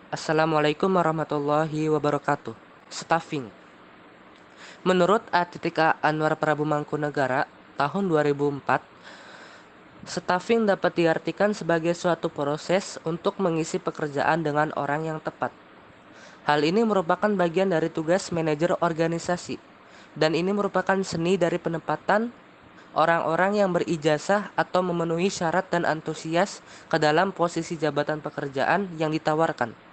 Assalamualaikum warahmatullahi wabarakatuh. Staffing. Menurut A. Anwar Prabu Mangkunegara tahun 2004, staffing dapat diartikan sebagai suatu proses untuk mengisi pekerjaan dengan orang yang tepat. Hal ini merupakan bagian dari tugas manajer organisasi, dan ini merupakan seni dari penempatan orang-orang yang berijazah atau memenuhi syarat dan antusias ke dalam posisi jabatan pekerjaan yang ditawarkan.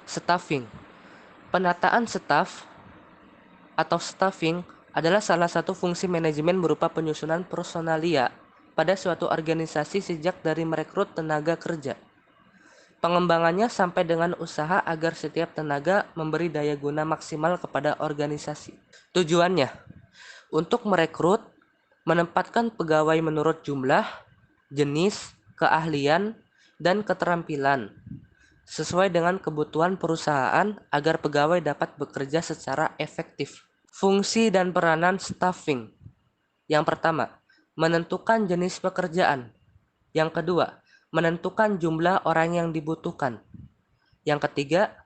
Staffing. Penataan staf atau staffing adalah salah satu fungsi manajemen berupa penyusunan personalia pada suatu organisasi sejak dari merekrut tenaga kerja. Pengembangannya sampai dengan usaha agar setiap tenaga memberi daya guna maksimal kepada organisasi. Tujuannya untuk merekrut, menempatkan pegawai menurut jumlah, jenis, keahlian, dan keterampilan sesuai dengan kebutuhan perusahaan agar pegawai dapat bekerja secara efektif. Fungsi dan peranan staffing. Yang pertama, menentukan jenis pekerjaan. Yang kedua, menentukan jumlah orang yang dibutuhkan. Yang ketiga,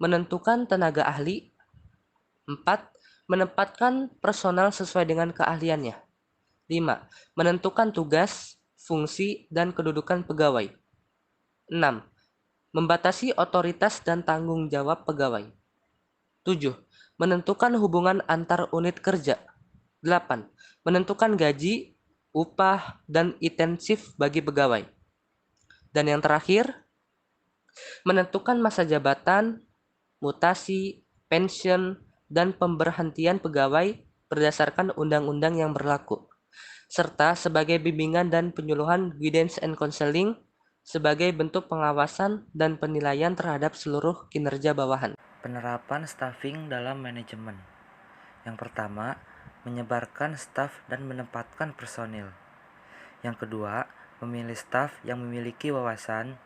menentukan tenaga ahli. 4. Menempatkan personal sesuai dengan keahliannya. 5. Menentukan tugas, fungsi, dan kedudukan pegawai. 6. Membatasi otoritas dan tanggung jawab pegawai. 7. Menentukan hubungan antar unit kerja. 8. Menentukan gaji, upah, dan intensif bagi pegawai. Dan yang terakhir, menentukan masa jabatan, mutasi, pensiun, dan pemberhentian pegawai berdasarkan undang-undang yang berlaku, serta sebagai bimbingan dan penyuluhan guidance and counseling sebagai bentuk pengawasan dan penilaian terhadap seluruh kinerja bawahan. Penerapan staffing dalam manajemen. Yang pertama, menyebarkan staf dan menempatkan personil. Yang kedua, memilih staf yang memiliki wawasan.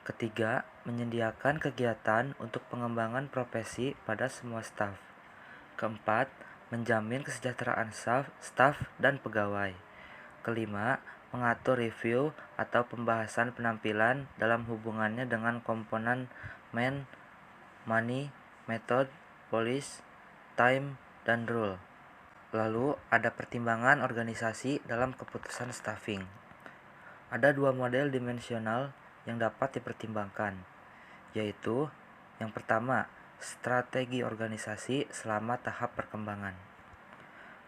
Ketiga, menyediakan kegiatan untuk pengembangan profesi pada semua staf. Keempat, menjamin kesejahteraan staf dan pegawai. Kelima, mengatur review atau pembahasan penampilan dalam hubungannya dengan komponen money, method, policy, time, dan rule. Lalu ada pertimbangan organisasi dalam keputusan staffing. Ada dua model dimensional yang dapat dipertimbangkan, yaitu yang pertama, strategi organisasi selama tahap perkembangan.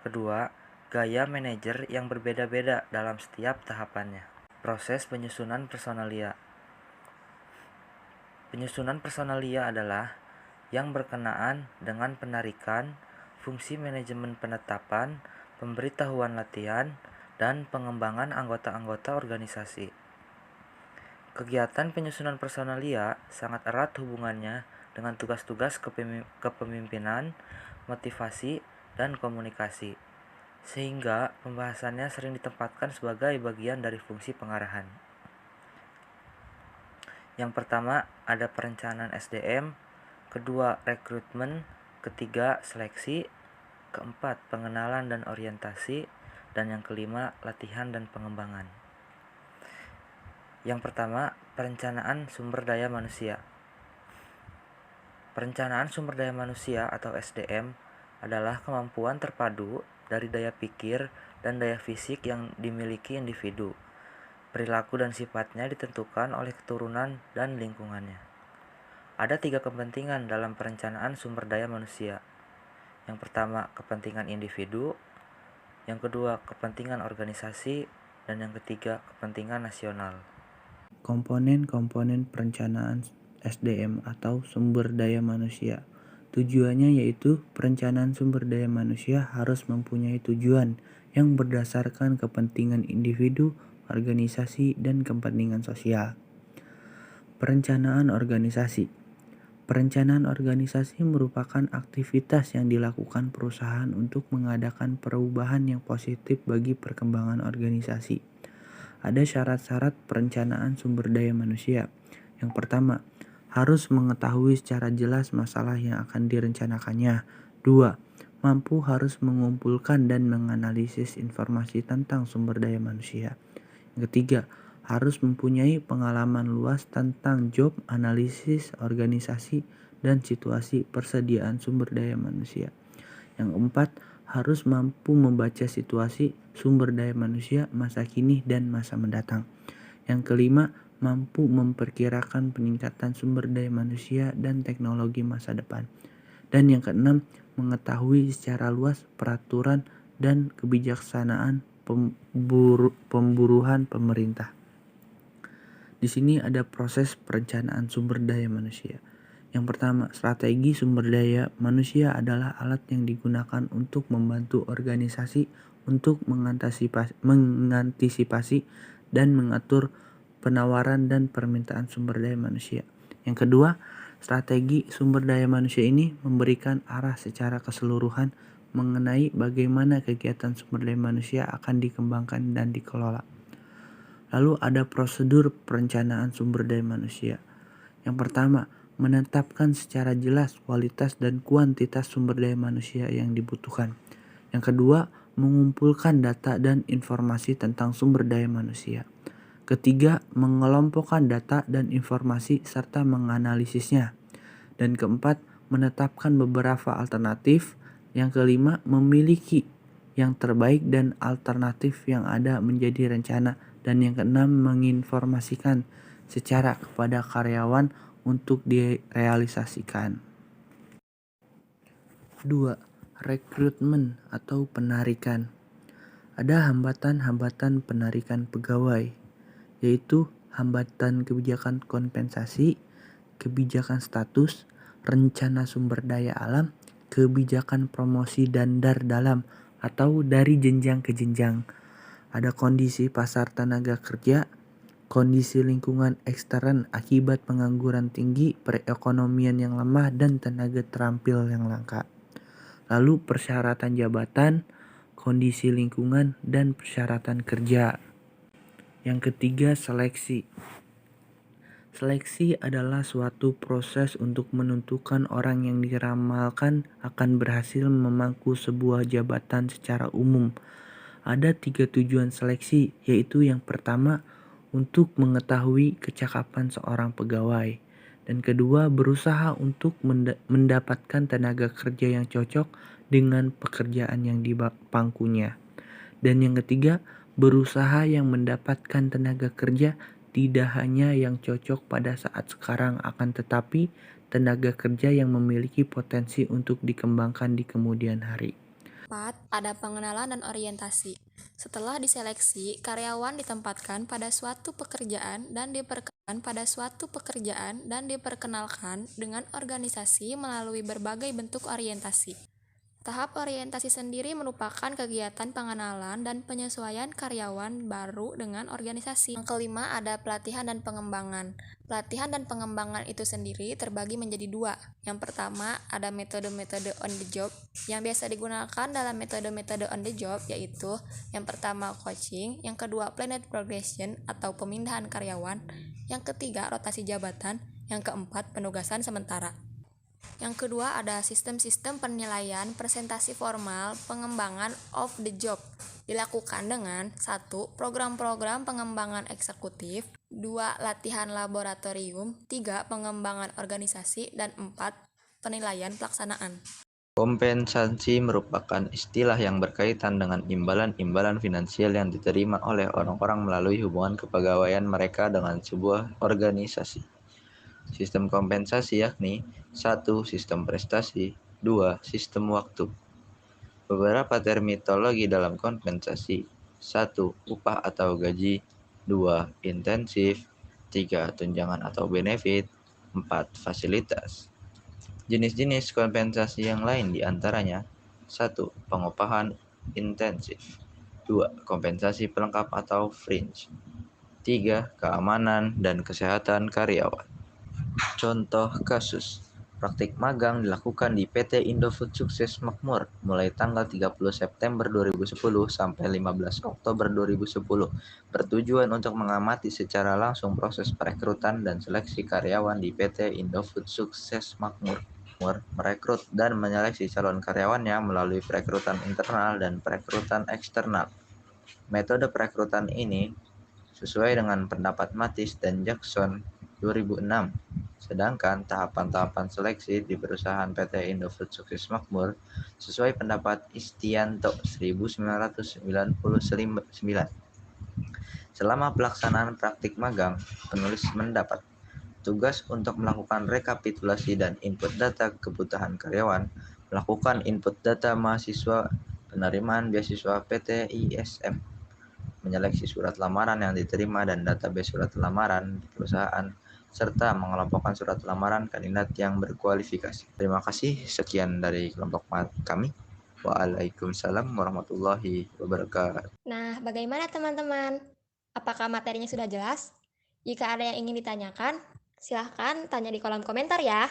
Kedua, gaya manajer yang berbeda-beda dalam setiap tahapannya. Proses penyusunan personalia. Penyusunan personalia adalah yang berkenaan dengan penarikan, fungsi manajemen penetapan, pemberitahuan latihan, dan pengembangan anggota-anggota organisasi. Kegiatan penyusunan personalia sangat erat hubungannya dengan tugas-tugas kepemimpinan, motivasi, dan komunikasi, sehingga pembahasannya sering ditempatkan sebagai bagian dari fungsi pengarahan. Yang pertama ada perencanaan SDM, kedua rekrutmen, ketiga seleksi, keempat pengenalan dan orientasi, dan yang kelima latihan dan pengembangan. Yang pertama, perencanaan sumber daya manusia. Perencanaan sumber daya manusia atau SDM adalah kemampuan terpadu dari daya pikir dan daya fisik yang dimiliki individu. Perilaku dan sifatnya ditentukan oleh keturunan dan lingkungannya. Ada 3 kepentingan dalam perencanaan sumber daya manusia. Yang pertama, kepentingan individu. Yang kedua, kepentingan organisasi. Dan yang ketiga, kepentingan nasional. Komponen-komponen perencanaan SDM atau sumber daya manusia. Tujuannya yaitu perencanaan sumber daya manusia harus mempunyai tujuan yang berdasarkan kepentingan individu, organisasi, dan kepentingan sosial. Perencanaan organisasi. Perencanaan organisasi merupakan aktivitas yang dilakukan perusahaan untuk mengadakan perubahan yang positif bagi perkembangan organisasi. Ada syarat-syarat perencanaan sumber daya manusia. Yang pertama, harus mengetahui secara jelas masalah yang akan direncanakannya. 2. Mampu harus mengumpulkan dan menganalisis informasi tentang sumber daya manusia. Yang ketiga, harus mempunyai pengalaman luas tentang job analisis organisasi dan situasi persediaan sumber daya manusia. Yang keempat, harus mampu membaca situasi sumber daya manusia masa kini dan masa mendatang. Yang kelima, mampu memperkirakan peningkatan sumber daya manusia dan teknologi masa depan. Dan yang keenam, mengetahui secara luas peraturan dan kebijaksanaan pemburuhan pemerintah. Di sini ada proses perencanaan sumber daya manusia. Yang pertama, strategi sumber daya manusia adalah alat yang digunakan untuk membantu organisasi untuk mengantisipasi dan mengatur penawaran dan permintaan sumber daya manusia. Yang kedua, strategi sumber daya manusia ini memberikan arah secara keseluruhan mengenai bagaimana kegiatan sumber daya manusia akan dikembangkan dan dikelola. Lalu ada prosedur perencanaan sumber daya manusia. Yang pertama, menetapkan secara jelas kualitas dan kuantitas sumber daya manusia yang dibutuhkan. Yang kedua, mengumpulkan data dan informasi tentang sumber daya manusia. Ketiga, mengelompokkan data dan informasi serta menganalisisnya. Dan keempat, menetapkan beberapa alternatif. Yang kelima, memiliki yang terbaik dan alternatif yang ada menjadi rencana. Dan yang keenam, menginformasikan secara kepada karyawan untuk direalisasikan. 2. Rekrutmen atau penarikan. Ada hambatan-hambatan penarikan pegawai, yaitu hambatan kebijakan kompensasi, kebijakan status, rencana sumber daya alam, kebijakan promosi dan dalam atau dari jenjang ke jenjang. Ada kondisi pasar tenaga kerja, kondisi lingkungan ekstern akibat pengangguran tinggi, perekonomian yang lemah, dan tenaga terampil yang langka. Lalu persyaratan jabatan, kondisi lingkungan, dan persyaratan kerja. Yang ketiga, seleksi. Seleksi adalah suatu proses untuk menentukan orang yang diramalkan akan berhasil memangku sebuah jabatan secara umum. Ada 3 tujuan seleksi, yaitu yang pertama, untuk mengetahui kecakapan seorang pegawai. Dan kedua, berusaha untuk mendapatkan tenaga kerja yang cocok dengan pekerjaan yang dipangkunya. Dan yang ketiga, berusaha yang mendapatkan tenaga kerja tidak hanya yang cocok pada saat sekarang, akan tetapi tenaga kerja yang memiliki potensi untuk dikembangkan di kemudian hari. 4. Ada pengenalan dan orientasi. Setelah diseleksi, karyawan ditempatkan pada suatu pekerjaan dan diperkenalkan dengan organisasi melalui berbagai bentuk orientasi. Tahap orientasi sendiri merupakan kegiatan pengenalan dan penyesuaian karyawan baru dengan organisasi. Yang kelima, ada pelatihan dan pengembangan. Pelatihan dan pengembangan itu sendiri terbagi menjadi 2. Yang pertama, ada metode-metode on the job. Yang biasa digunakan dalam metode-metode on the job yaitu yang pertama coaching, yang kedua planned progression atau pemindahan karyawan, yang ketiga rotasi jabatan, yang keempat penugasan sementara. Yang kedua ada sistem-sistem penilaian presentasi formal pengembangan of the job dilakukan dengan 1. Program-program pengembangan eksekutif, 2. Latihan laboratorium, 3. Pengembangan organisasi, dan 4. Penilaian pelaksanaan. Kompensasi merupakan istilah yang berkaitan dengan imbalan-imbalan finansial yang diterima oleh orang-orang melalui hubungan kepegawaian mereka dengan sebuah organisasi. Sistem kompensasi yakni 1. Sistem prestasi, 2. Sistem waktu. Beberapa terminologi dalam kompensasi: 1. Upah atau gaji, 2. Intensif, 3. Tunjangan atau benefit, 4. Fasilitas. Jenis-jenis kompensasi yang lain diantaranya 1. Pengupahan intensif, 2. Kompensasi pelengkap atau fringe, 3. Keamanan dan kesehatan karyawan. Contoh kasus, praktik magang dilakukan di PT Indofood Sukses Makmur mulai tanggal 30 September 2010 sampai 15 Oktober 2010, bertujuan untuk mengamati secara langsung proses perekrutan dan seleksi karyawan di PT Indofood Sukses Makmur, merekrut dan menyeleksi calon karyawannya melalui perekrutan internal dan perekrutan eksternal. Metode perekrutan ini sesuai dengan pendapat Mattis dan Jackson 2006. Sedangkan tahapan-tahapan seleksi di perusahaan PT Indofood Sukses Makmur sesuai pendapat Istianto 1999. Selama pelaksanaan praktik magang, penulis mendapat tugas untuk melakukan rekapitulasi dan input data kebutuhan karyawan, melakukan input data mahasiswa, penerimaan beasiswa PT ISM, menyeleksi surat lamaran yang diterima dan database surat lamaran di perusahaan, serta mengelompokkan surat lamaran kandidat yang berkualifikasi. Terima kasih, sekian dari kelompok kami. Waalaikumsalam warahmatullahi wabarakatuh. Nah, bagaimana teman-teman? Apakah materinya sudah jelas? Jika ada yang ingin ditanyakan, silahkan tanya di kolom komentar ya.